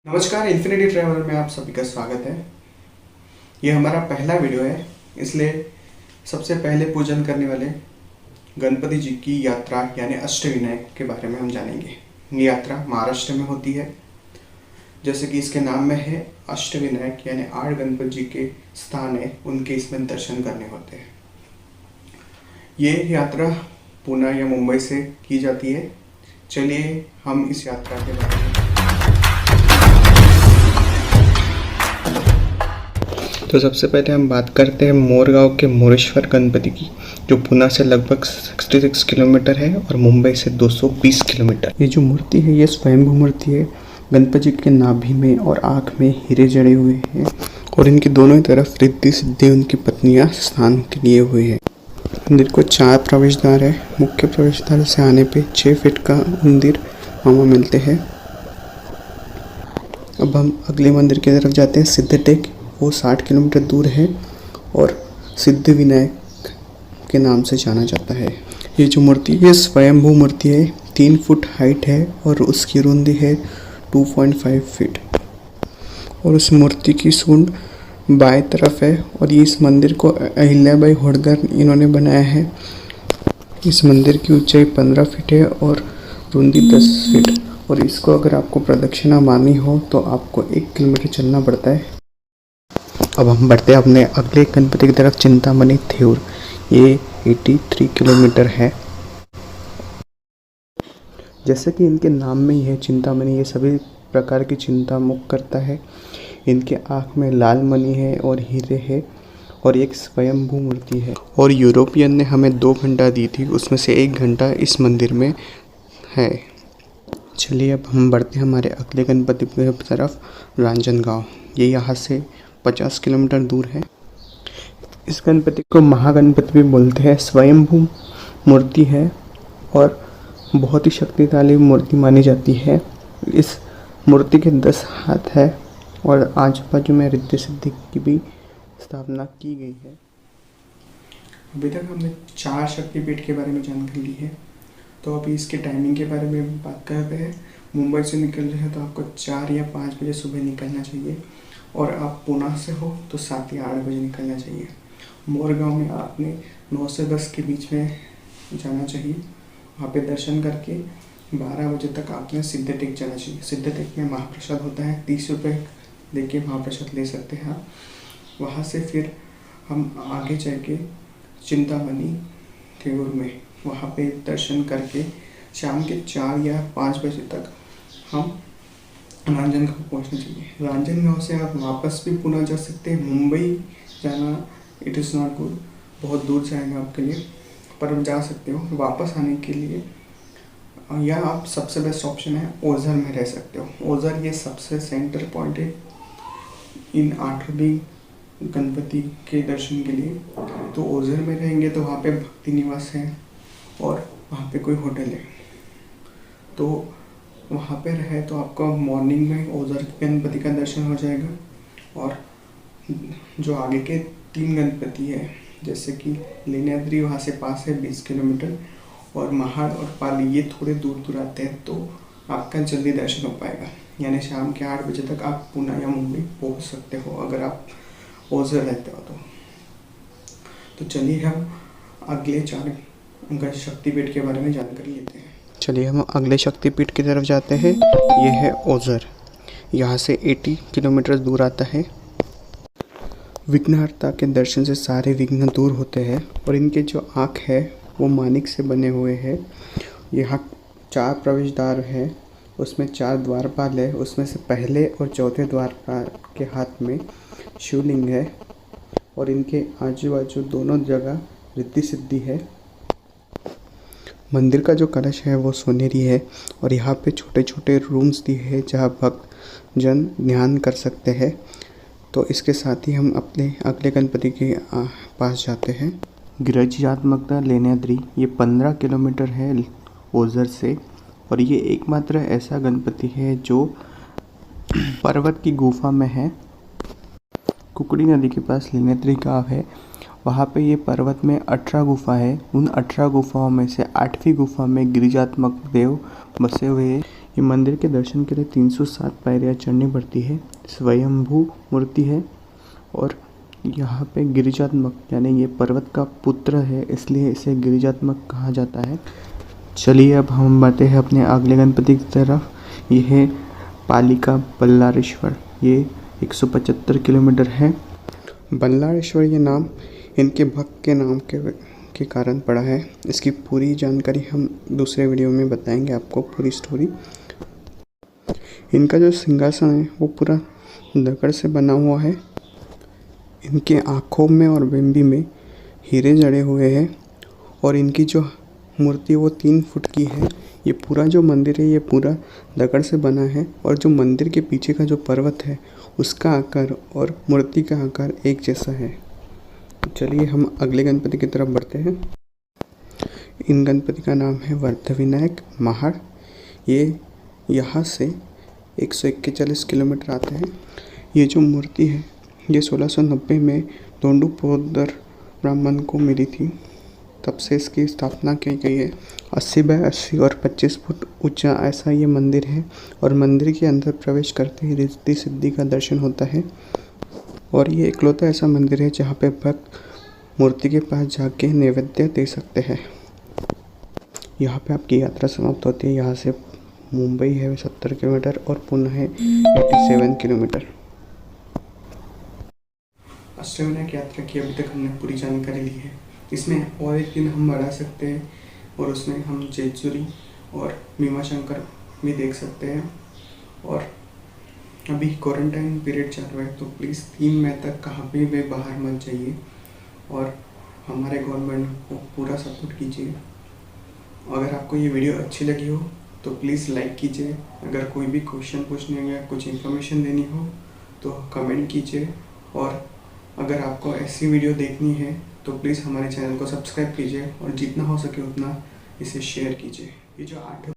नमस्कार, infinity traveller में आप सभी का स्वागत है। ये हमारा पहला वीडियो है, इसलिए सबसे पहले पूजन करने वाले गणपति जी की यात्रा यानी अष्टविनायक के बारे में हम जानेंगे। ये यात्रा महाराष्ट्र में होती है, जैसे कि इसके नाम में है अष्टविनायक यानी 8 गणपति जी के स्थान है, उनके इसमें दर्शन करने होते हैं। ये यात्रा पुणे या मुंबई से की जाती है। चलिए हम इस यात्रा के बारे में तो सबसे पहले हम बात करते हैं मोरगांव के मोरेश्वर गणपति की, जो पुणे से लगभग 66 किलोमीटर है और मुंबई से 220 किलोमीटर। ये जो मूर्ति है ये स्वयंभू मूर्ति है। गणपति जी के नाभि में और आँख में हीरे जड़े हुए हैं और इनके दोनों ही तरफ रिद्धि सिद्धि उनकी पत्नियां स्नान के लिए हुए हैं। मंदिर को 4 प्रवेश द्वार है। मुख्य प्रवेश द्वार से आने पे 6 फीट का मंदिर वहाँ मिलते हैं। अब हम अगले मंदिर की तरफ जाते हैं। सिद्धटेक, वो 60 किलोमीटर दूर है और सिद्ध विनायक के नाम से जाना जाता है। ये जो मूर्ति है स्वयंभू मूर्ति है, 3 फुट हाइट है और उसकी रुंदी है 2.5 फीट और उस मूर्ति की सूंड बाएं तरफ है। और ये इस मंदिर को अहिल्याबाई होळकर इन्होंने बनाया है। इस मंदिर की ऊंचाई 15 फीट है और रुंदी 10 फीट। और इसको अगर आपको प्रदक्षिणा मारनी हो तो आपको 1 किलोमीटर चलना पड़ता है। अब हम बढ़ते हैं अपने अगले गणपति की तरफ, चिंतामणि थेऊर। ये 83 किलोमीटर है। जैसे कि इनके नाम में ही है चिंतामणि, ये सभी प्रकार की चिंता मुक्त करता है। इनके आँख में लाल मणि है और हीरे है और एक स्वयंभू मूर्ति है। और यूरोपियन ने हमें 2 घंटा दी थी, उसमें से 1 घंटा इस मंदिर में है। चलिए अब हम बढ़ते हैं हमारे अगले गणपति की तरफ, रांजनगांव। ये यहाँ से 50 किलोमीटर दूर है। इस गणपति को महागणपति भी बोलते हैं। स्वयंभू मूर्ति है और बहुत ही शक्तिशाली मूर्ति मानी जाती है। इस मूर्ति के 10 हाथ है और आजू बाजू में रिद्धि सिद्धि की भी स्थापना की गई है। अभी तक हमने 4 शक्तिपीठ के बारे में जानकारी ली है, तो अभी इसके टाइमिंग के बारे में बात कर रहे हैं। मुंबई से निकल रहे हैं तो आपको 4 या 5 बजे सुबह निकलना चाहिए और आप पुणे से हो तो 7 या 8 बजे निकलना चाहिए। मोरगांव में आपने 9 से 10 के बीच में जाना चाहिए। वहाँ पे दर्शन करके 12 बजे तक आपने सिद्धटेक जाना चाहिए। सिद्धटेक में महाप्रसाद होता है, 30 रुपये दे के महाप्रसाद ले सकते हैं आप। वहाँ से फिर हम आगे जाके चिंतामणि थेऊर में वहाँ पे दर्शन करके शाम के 4 या 5 बजे तक हम रांजनगांव पहुँचना चाहिए। रांजनगांव से आप वापस भी पुणे जा सकते हैं। मुंबई जाना इट इज़ नॉट गुड, बहुत दूर जाएगा आपके लिए, पर आप जा सकते हो। वापस आने के लिए या आप सबसे बेस्ट ऑप्शन है ओझर में रह सकते हो। ओझर ये सबसे सेंटर पॉइंट है इन 8 गणपति के दर्शन के लिए। तो ओझर में रहेंगे तो वहाँ पे भक्ति निवास है और वहाँ पे कोई होटल है, तो वहाँ पे रहे तो आपका मॉर्निंग में ओझर गणपति का दर्शन हो जाएगा। और जो आगे के 3 गणपति है, जैसे कि लेण्याद्री वहाँ से पास है 20 किलोमीटर और महाड़ और पाली, ये थोड़े दूर दूर आते हैं, तो आपका जल्दी दर्शन हो पाएगा। यानी शाम के 8 बजे तक आप पुणे या मुंबई पहुँच सकते हो अगर आप ओझर रहते हो तो चलिए हम अगले 4 शक्तिपीठ के बारे में जानकारी लेते हैं। चलिए हम अगले शक्तिपीठ की तरफ जाते हैं। ये है ओझर, यहाँ से 80 किलोमीटर दूर आता है। विघ्नहर्ता के दर्शन से सारे विघ्न दूर होते हैं और इनके जो आँख है वो मानिक से बने हुए हैं। यहाँ 4 प्रवेश द्वार है, उसमें 4 द्वारपाल है। उसमें से पहले और चौथे द्वारपाल के हाथ में शिवलिंग है और इनके आजू बाजू दोनों जगह रिद्धि सिद्धि है। मंदिर का जो कलश है वो सोनेरी है और यहाँ पे छोटे छोटे रूम्स दिए हैं जहाँ भक्त जन ध्यान कर सकते हैं। तो इसके साथ ही हम अपने अगले गणपति के पास जाते हैं। गिरिजात्मक लेण्याद्री, ये 15 किलोमीटर है ओझर से और ये एकमात्र ऐसा गणपति है जो पर्वत की गुफा में है। कुकड़ी नदी के पास लेण्याद्री गाँव है, वहाँ पे ये पर्वत में 18 गुफा है। उन 18 गुफाओं में से 8वीं गुफा में गिरिजात्मक देव बसे हुए हैं। ये मंदिर के दर्शन के लिए 307 पायरियाँ चढ़नी पड़ती है। स्वयंभू मूर्ति है और यहाँ पे गिरिजात्मक यानी ये पर्वत का पुत्र है, इसलिए इसे गिरिजात्मक कहा जाता है। चलिए अब हम बढ़ते हैं अपने अगले गणपति की तरफ। ये है पालिका बल्लाळेश्वर। ये 175 किलोमीटर है। बल्लाळेश्वर ये नाम इनके भक्त के नाम के कारण पड़ा है। इसकी पूरी जानकारी हम दूसरे वीडियो में बताएंगे आपको, पूरी स्टोरी। इनका जो सिंहासन है वो पूरा दगड़ से बना हुआ है। इनके आँखों में और बिंदी में हीरे जड़े हुए हैं और इनकी जो मूर्ति वो 3 फुट की है। ये पूरा जो मंदिर है ये पूरा दगड़ से बना है और जो मंदिर के पीछे का जो पर्वत है उसका आकार और मूर्ति का आकार एक जैसा है। चलिए हम अगले गणपति की तरफ बढ़ते हैं। इन गणपति का नाम है वर्धविनायक महाड़। ये यहाँ से 141 किलोमीटर आते हैं। ये जो मूर्ति है ये 1690 में दोंडुपोदर ब्राह्मण को मिली थी, तब से इसकी स्थापना की गई है। 80 बाय 80 और 25 फुट ऊंचा ऐसा ये मंदिर है और मंदिर के अंदर प्रवेश करते ही रिद्धि सिद्धि का दर्शन होता है। और ये इकलौता ऐसा मंदिर है जहाँ पे भक्त मूर्ति के पास जाके नैवेद्य दे सकते हैं। यहाँ पे आपकी यात्रा समाप्त होती है। यहाँ से मुंबई है 70 किलोमीटर और पुणे है 87 किलोमीटर। अष्टविनायक यात्रा की अभी तक हमने पूरी जानकारी ली है। इसमें और एक दिन हम बढ़ा सकते हैं और उसमें हम जेजुरी और भीमाशंकर भी देख सकते हैं। और अभी क्वारंटाइन पीरियड चल रहा है तो प्लीज़ 3 मई तक कहाँ पे भी बाहर मत जाइए और हमारे गवर्नमेंट को पूरा सपोर्ट कीजिए। अगर आपको ये वीडियो अच्छी लगी हो तो प्लीज़ लाइक कीजिए। अगर कोई भी क्वेश्चन पूछने या कुछ इन्फॉर्मेशन देनी हो तो कमेंट कीजिए। और अगर आपको ऐसी वीडियो देखनी है तो प्लीज़ हमारे चैनल को सब्सक्राइब कीजिए और जितना हो सके उतना इसे शेयर कीजिए। ये जो 8